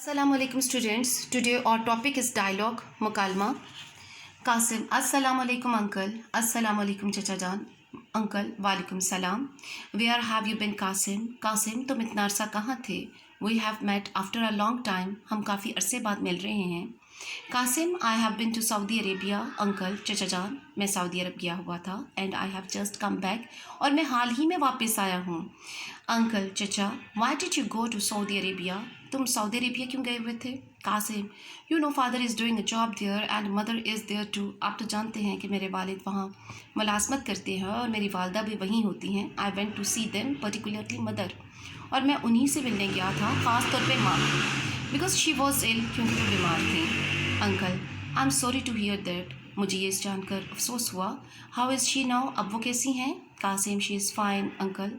Assalamu alaikum students. Today our topic is dialogue mukalma. Qasim, assalamu alaikum uncle. Assalamu alaikum chacha jaan. Uncle, walaikum salam. Where have you been Qasim? Qasim, तुम इतना अरसा कहाँ थे? We have met after a long time. हम काफ़ी अरसे बाद मिल रहे हैं. Qasim, I have been to Saudi Arabia. Uncle, चाचा जान, मैं सऊदी अरब गया हुआ था. And I have just come back. और मैं हाल ही में वापस आया हूँ. Uncle, चाचा, why did you go to Saudi Arabia? तुम सऊदी अरेबिया क्यों गए हुए थे? Qasim, you know father is doing a job there and mother is there too. आप तो जानते हैं कि मेरे वालिद वहाँ मुलाजमत करते हैं और मेरी वालदा भी वहीं होती हैं. I went to see them, particularly mother. और मैं उन्हीं से मिलने गया था, ख़ास तौर पे माँ, because she was ill, क्योंकि वो बीमार थी. Uncle, I'm sorry to hear that. मुझे ये जानकर अफसोस हुआ. How is she now? अब वो कैसी हैं? Qasim, she is fine, uncle.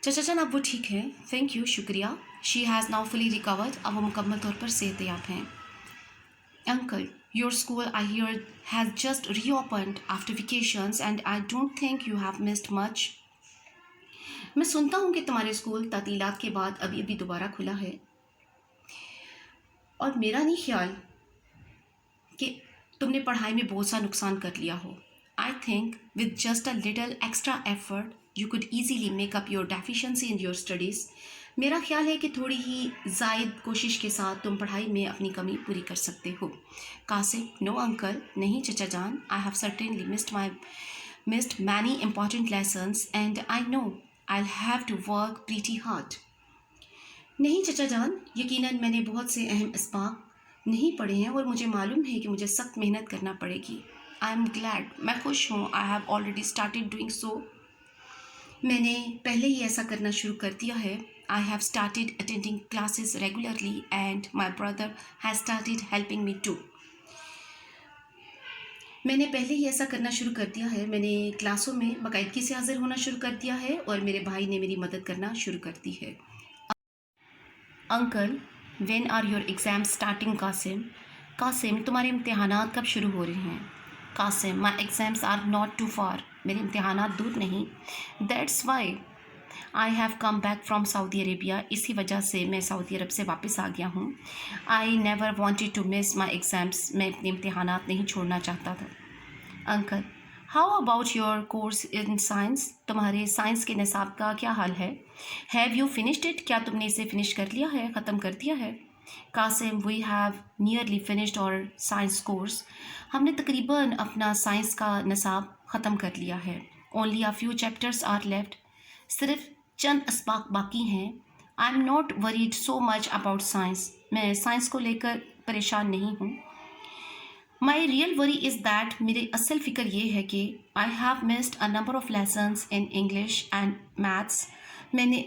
चाचा जान, अब वो ठीक है. Thank you, शुक्रिया. She has now fully recovered. अब वो मुकम्मल तौर पर सेहतयाब हैं. Uncle, your school I hear has just reopened after vacations and I don't think you have missed much. मैं सुनता हूँ कि तुम्हारे स्कूल तातीलात के बाद अभी अभी दोबारा खुला है और मेरा नहीं ख्याल कि तुमने पढ़ाई में बहुत सा नुकसान कर लिया हो. I think with just a little extra effort you could easily make up your deficiency in your studies. मेरा ख्याल है कि थोड़ी ही ज़ायद कोशिश के साथ तुम पढ़ाई में अपनी कमी पूरी कर सकते हो. Qasim, no uncle, नहीं चचा जान. I have certainly missed many important lessons and I know I'll have to work pretty hard. नहीं चचा जान, यकीनन मैंने बहुत से अहम इसबाक नहीं पढ़े हैं और मुझे मालूम है कि मुझे सख्त मेहनत करना पड़ेगी. I am glad, मैं खुश हूँ. I have already started doing so. मैंने पहले ही ऐसा करना शुरू कर दिया है. I have started attending classes regularly and my brother has started helping me too. मैंने पहले ही ऐसा करना शुरू कर दिया है. मैंने क्लासों में बाकायदगी से हाजिर होना शुरू कर दिया है और मेरे भाई ने मेरी मदद करना शुरू कर दी है. Uncle, when are your exams starting Qasim? Qasim, तुम्हारे इम्तिहानात कब शुरू हो रहे हैं? Qasim, my exams are not too far. मेरे इम्तिहानात दूर नहीं. That's why I have come back from Saudi Arabia. इसी वजह से मैं सऊदी अरब से वापस आ गया हूँ. I never wanted to miss my exams. मैं अपने इम्तिहानात नहीं छोड़ना चाहता था. Uncle, how about your course in science? तुम्हारे साइंस के निसाब का क्या हाल है? Have you finished it? क्या तुमने इसे फिनिश कर लिया है, ख़त्म कर दिया है? Qasim, we have nearly finished our science course. हमने तकरीबन अपना साइंस का निसाब ख़त्म कर लिया है. Only a few chapters are left. सिर्फ चंद असबाक बाकी हैं. I am not worried so much about science. मैं साइंस को लेकर परेशान नहीं हूँ. My real worry is that, मेरी असल फ़िक्र ये है कि I have missed a number of lessons in English and maths. मैंने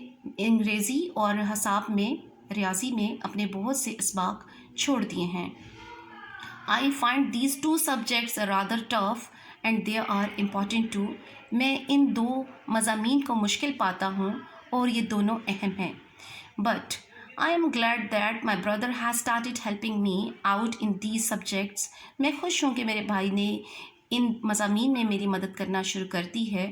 अंग्रेज़ी और हिसाब में, रियाजी में अपने बहुत से असबाक छोड़ दिए हैं. I find these two subjects rather tough and they are important too. मैं इन दो मज़ामीन को मुश्किल पाता हूँ और ये दोनों अहम हैं. But I am glad that my brother has started helping me out in these subjects. मैं खुश हूँ कि मेरे भाई ने इन मज़ामीन में मेरी मदद करना शुरू कर दी है.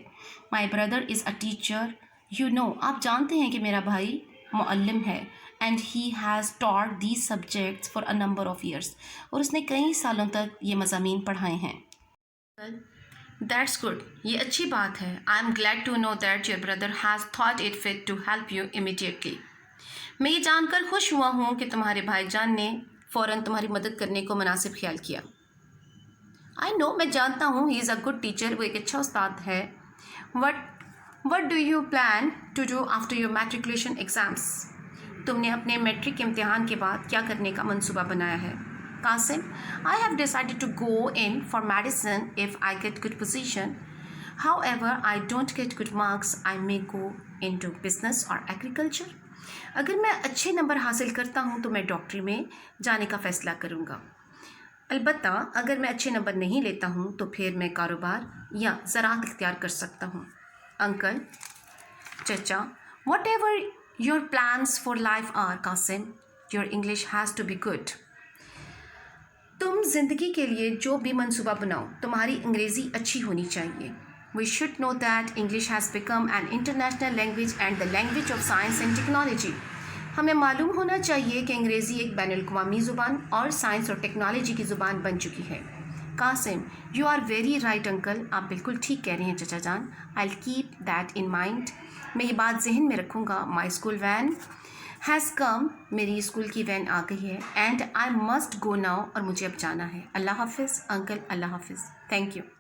My brother is a teacher. You know, आप जानते हैं कि मेरा भाई मुअल्लिम है and he has taught these subjects for a number of years. और उसने कई सालों तक ये मज़ामीन पढ़ाए हैं. That's good. ये अच्छी बात है. I am glad to know that your brother has thought it fit to help you immediately. मैं ये जानकर खुश हुआ हूँ कि तुम्हारे भाईजान ने फ़ौरन तुम्हारी मदद करने को मुनासिब ख्याल किया. I know, मैं जानता हूँ, he is a good teacher. वो एक अच्छा उस्ताद है. What do you plan to do after your matriculation exams? तुमने अपने मैट्रिक इम्तिहान के बाद क्या करने का मंसूबा बनाया है? Qasim, I have decided to go in for medicine if I get good position. However, I don't get good marks, I may go into business or agriculture. अगर मैं अच्छे नंबर हासिल करता हूँ तो मैं डॉक्टरी में जाने का फ़ैसला करूँगा. अलबत्ता अगर मैं अच्छे नंबर नहीं लेता हूँ तो फिर मैं कारोबार या ज़राअत इख्तियार कर सकता हूँ. Uncle, चचा, whatever your plans for life are, Qasim, your English has to be good. तुम ज़िंदगी के लिए जो भी मंसूबा बनाओ, तुम्हारी अंग्रेज़ी अच्छी होनी चाहिए. We should know that English has become an international language and the language of science and technology. ہمیں معلوم ہونا چاہیے کہ انگریزی ایک بین الاقوامی زبان اور سائنس اور ٹیکنالوجی کی زبان بن چکی ہے۔ Qasim, you are very right uncle, آپ بالکل ٹھیک کہہ رہے ہیں چچا جان۔ I keep that in mind, میں یہ بات ذہن میں رکھوں گا۔ My school van has come, میری اسکول کی وین آ گئی ہے۔ And I must go now, اور مجھے اب جانا ہے۔ اللہ حافظ انکل، اللہ حافظ، تھینک یو۔